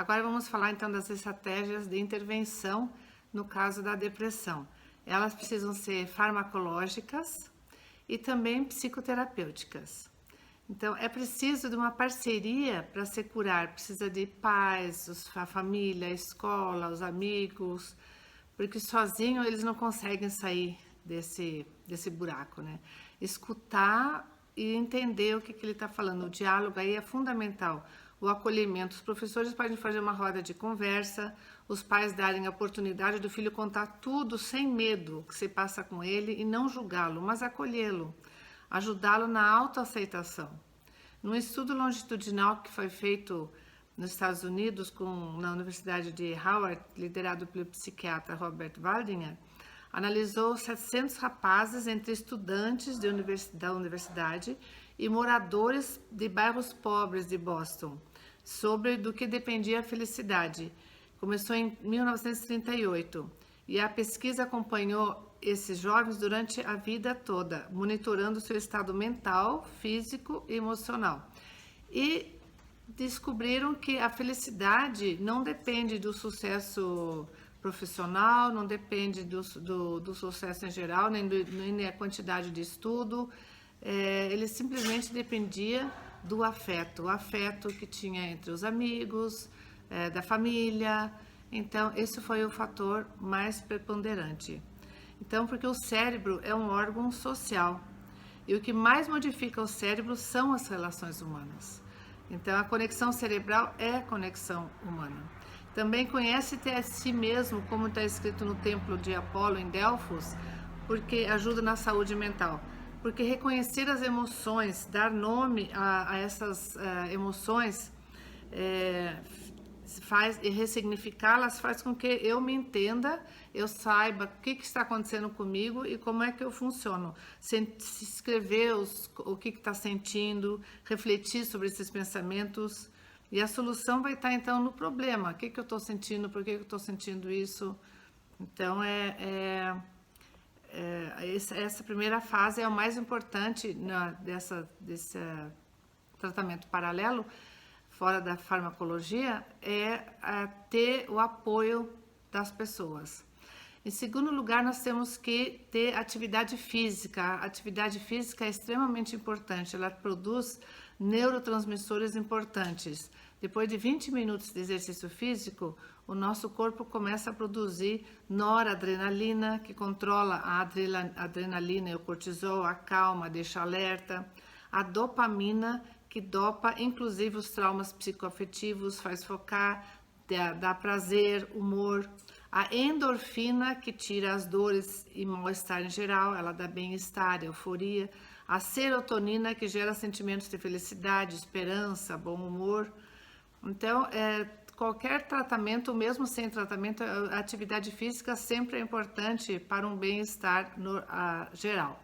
Agora vamos falar então das estratégias de intervenção no caso da depressão. Elas precisam ser farmacológicas e também psicoterapêuticas. Então, é preciso de uma parceria para se curar. Precisa de pais, a família, a escola, os amigos, porque sozinho eles não conseguem sair desse buraco, né? Escutar e entender o que ele está falando. O diálogo aí é fundamental. O acolhimento. Os professores podem fazer uma roda de conversa, os pais darem a oportunidade do filho contar tudo sem medo que se passa com ele e não julgá-lo, mas acolhê-lo, ajudá-lo na autoaceitação. Num estudo longitudinal que foi feito nos Estados Unidos na Universidade de Howard, liderado pelo psiquiatra Robert Waldinger, analisou 700 rapazes entre estudantes da universidade e moradores de bairros pobres de Boston, sobre do que dependia a felicidade. Começou em 1938 e a pesquisa acompanhou esses jovens durante a vida toda, monitorando seu estado mental, físico e emocional. E descobriram que a felicidade não depende do sucesso profissional, não depende do sucesso em geral, nem da quantidade de estudo. Ele simplesmente dependia do afeto, o afeto que tinha entre os amigos, da família. Então, esse foi o fator mais preponderante. Então, porque o cérebro é um órgão social e o que mais modifica o cérebro são as relações humanas. Então, a conexão cerebral é a conexão humana. Também conhece-te a si mesmo, como está escrito no templo de Apolo em Delfos, porque ajuda na saúde mental. Porque reconhecer as emoções, dar nome a essas emoções, faz e ressignificá-las faz com que eu me entenda, eu saiba o que está acontecendo comigo e como é que eu funciono. Se escrever o que está sentindo, refletir sobre esses pensamentos, e a solução vai estar então no problema. O que eu estou sentindo, por que eu estou sentindo isso? Então essa primeira fase é o mais importante desse tratamento paralelo, fora da farmacologia, é ter o apoio das pessoas. Em segundo lugar, nós temos que ter atividade física. A atividade física é extremamente importante, ela produz neurotransmissores importantes. Depois de 20 minutos de exercício físico, o nosso corpo começa a produzir noradrenalina, que controla a adrenalina e o cortisol, acalma, deixa alerta. A dopamina, que dopa inclusive os traumas psicoafetivos, faz focar, dá prazer, humor. A endorfina, que tira as dores e mal-estar em geral, ela dá bem-estar, euforia. A serotonina, que gera sentimentos de felicidade, esperança, bom humor. Então, qualquer tratamento, mesmo sem tratamento, a atividade física sempre é importante para um bem-estar geral.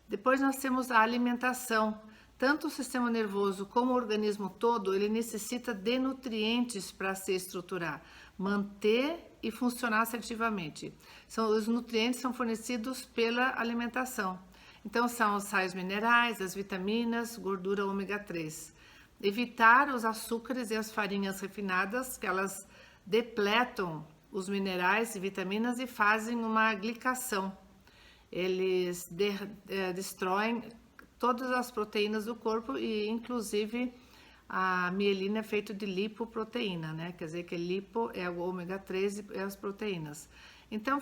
Depois nós temos a alimentação. Tanto o sistema nervoso como o organismo todo, ele necessita de nutrientes para se estruturar, manter e funcionar assertivamente. Os nutrientes são fornecidos pela alimentação. Então, são os sais minerais, as vitaminas, gordura ômega 3. Evitar os açúcares e as farinhas refinadas, que elas depletam os minerais e vitaminas e fazem uma glicação. Eles destroem todas as proteínas do corpo e inclusive a mielina é feita de lipoproteína, né? Quer dizer que lipo é o ômega 3 e as proteínas. Então,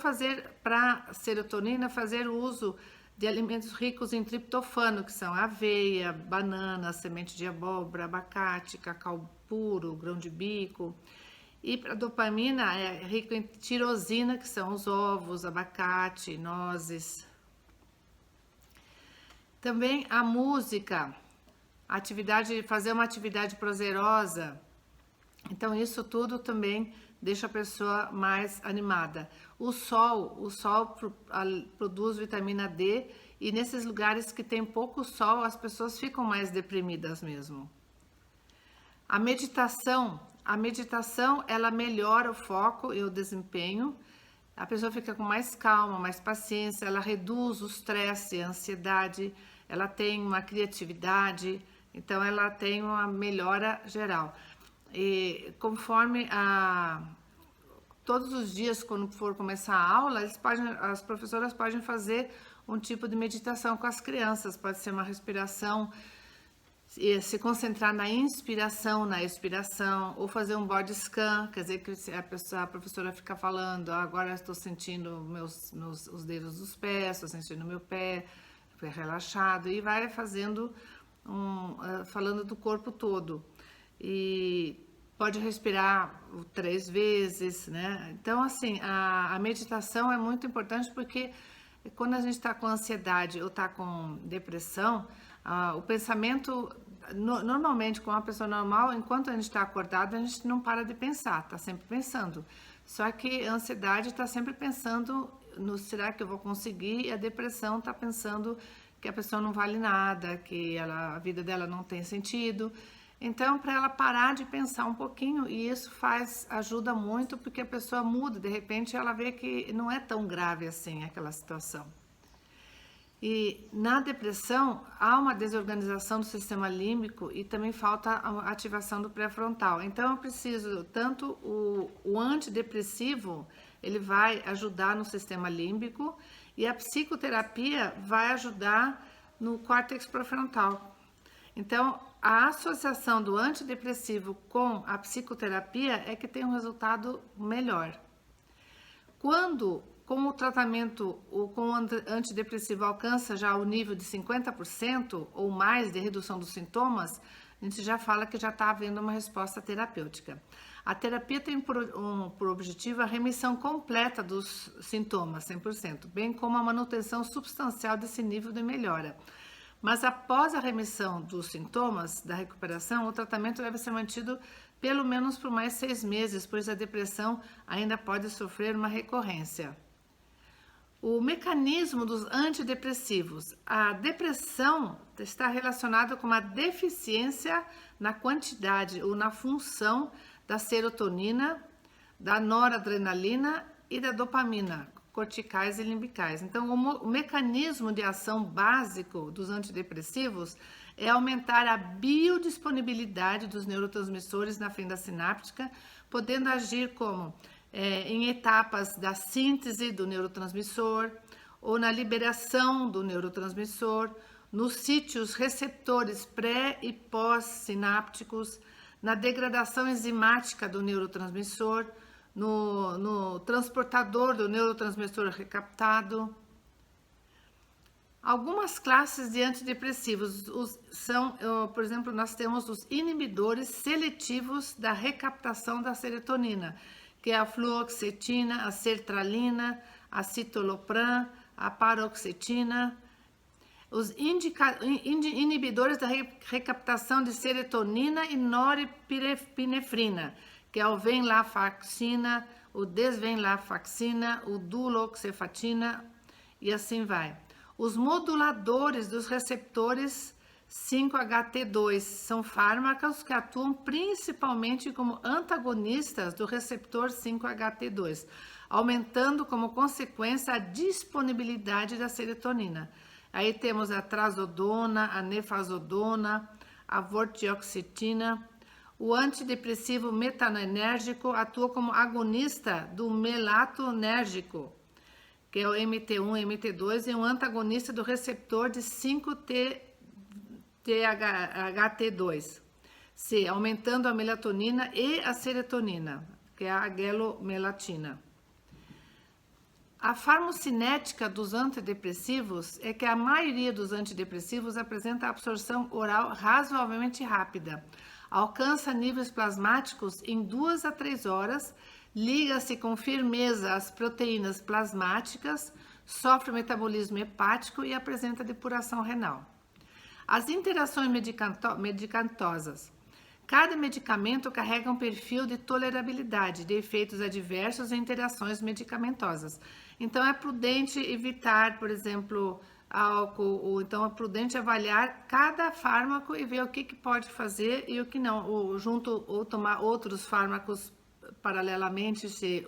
para serotonina, fazer uso de alimentos ricos em triptofano, que são aveia, banana, semente de abóbora, abacate, cacau puro, grão de bico. E para dopamina é rico em tirosina, que são os ovos, abacate, nozes. Também a música, fazer uma atividade prazerosa. Então, isso tudo também deixa a pessoa mais animada. O sol produz vitamina D e nesses lugares que tem pouco sol, as pessoas ficam mais deprimidas mesmo. A meditação, ela melhora o foco e o desempenho. A pessoa fica com mais calma, mais paciência, ela reduz o estresse, a ansiedade, ela tem uma criatividade, então ela tem uma melhora geral. E conforme todos os dias, quando for começar a aula, as professoras podem fazer um tipo de meditação com as crianças. Pode ser uma respiração, se concentrar na inspiração, na expiração, ou fazer um body scan, quer dizer que a professora fica falando, agora estou sentindo os dedos dos pés, estou sentindo meu pé relaxado, e vai fazendo, falando do corpo todo. E pode respirar 3 vezes, né? Então, assim, a meditação é muito importante porque quando a gente está com ansiedade ou está com depressão, o pensamento, normalmente com uma pessoa normal, enquanto a gente está acordado, a gente não para de pensar, está sempre pensando. Só que a ansiedade está sempre pensando no será que eu vou conseguir, e a depressão está pensando que a pessoa não vale nada, que a vida dela não tem sentido. Então, para ela parar de pensar um pouquinho, e isso ajuda muito, porque a pessoa muda, de repente ela vê que não é tão grave assim aquela situação. E na depressão, há uma desorganização do sistema límbico e também falta a ativação do pré-frontal. Então, eu preciso, tanto o antidepressivo, ele vai ajudar no sistema límbico, e a psicoterapia vai ajudar no córtex pré-frontal. Então, a associação do antidepressivo com a psicoterapia é que tem um resultado melhor. Quando, com o tratamento com o antidepressivo alcança já o nível de 50% ou mais de redução dos sintomas, a gente já fala que já está havendo uma resposta terapêutica. A terapia tem por objetivo a remissão completa dos sintomas, 100%, bem como a manutenção substancial desse nível de melhora. Mas após a remissão dos sintomas da recuperação, o tratamento deve ser mantido pelo menos por mais 6 meses, pois a depressão ainda pode sofrer uma recorrência. O mecanismo dos antidepressivos. A depressão está relacionada com uma deficiência na quantidade ou na função da serotonina, da noradrenalina e da dopamina, corticais e limbicais. Então, o mecanismo de ação básico dos antidepressivos é aumentar a biodisponibilidade dos neurotransmissores na fenda sináptica, podendo agir como em etapas da síntese do neurotransmissor ou na liberação do neurotransmissor, nos sítios receptores pré e pós-sinápticos, na degradação enzimática do neurotransmissor, no transportador do neurotransmissor recaptado. Algumas classes de antidepressivos são, por exemplo, nós temos os inibidores seletivos da recaptação da serotonina, que é a fluoxetina, a sertralina, a citalopram, a paroxetina. Os inibidores da recaptação de serotonina e norepinefrina, que é o venlafaxina, o desvenlafaxina, o duloxefatina e assim vai. Os moduladores dos receptores 5-HT2 são fármacos que atuam principalmente como antagonistas do receptor 5-HT2, aumentando como consequência a disponibilidade da serotonina. Aí temos a trazodona, a nefazodona, a vortioxetina. O antidepressivo metanérgico atua como agonista do melatonérgico, que é o MT1 e MT2, e um antagonista do receptor de 5-HT2, aumentando a melatonina e a serotonina, que é a agelomelatina. A farmocinética dos antidepressivos é que a maioria dos antidepressivos apresenta absorção oral razoavelmente rápida, alcança níveis plasmáticos em 2 a 3 horas, liga-se com firmeza às proteínas plasmáticas, sofre metabolismo hepático e apresenta depuração renal. As interações medicamentosas. Cada medicamento carrega um perfil de tolerabilidade, de efeitos adversos e interações medicamentosas. Então, é prudente evitar, por exemplo, álcool, ou então é prudente avaliar cada fármaco e ver o que pode fazer e o que não, ou tomar outros fármacos paralelamente, se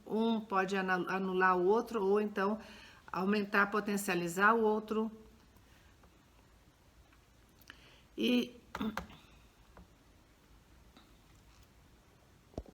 um pode anular o outro, ou então aumentar, potencializar o outro. E